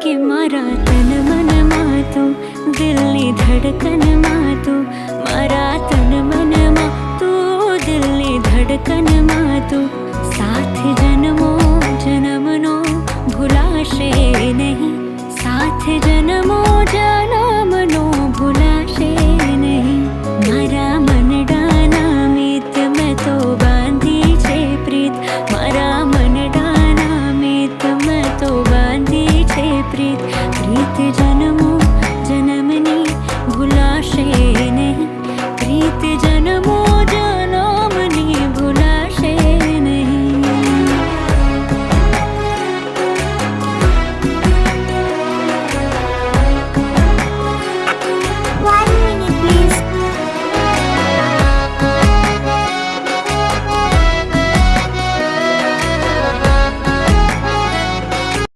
કે મારા તન મનમાં તું, દિલની ધડકનમાં તું, મારા તન મનમાં તું, દિલની ધડકનમાં તું. સાથ જન્મો જન્મનો ભૂલાશે નહીં, સાથ જન્મ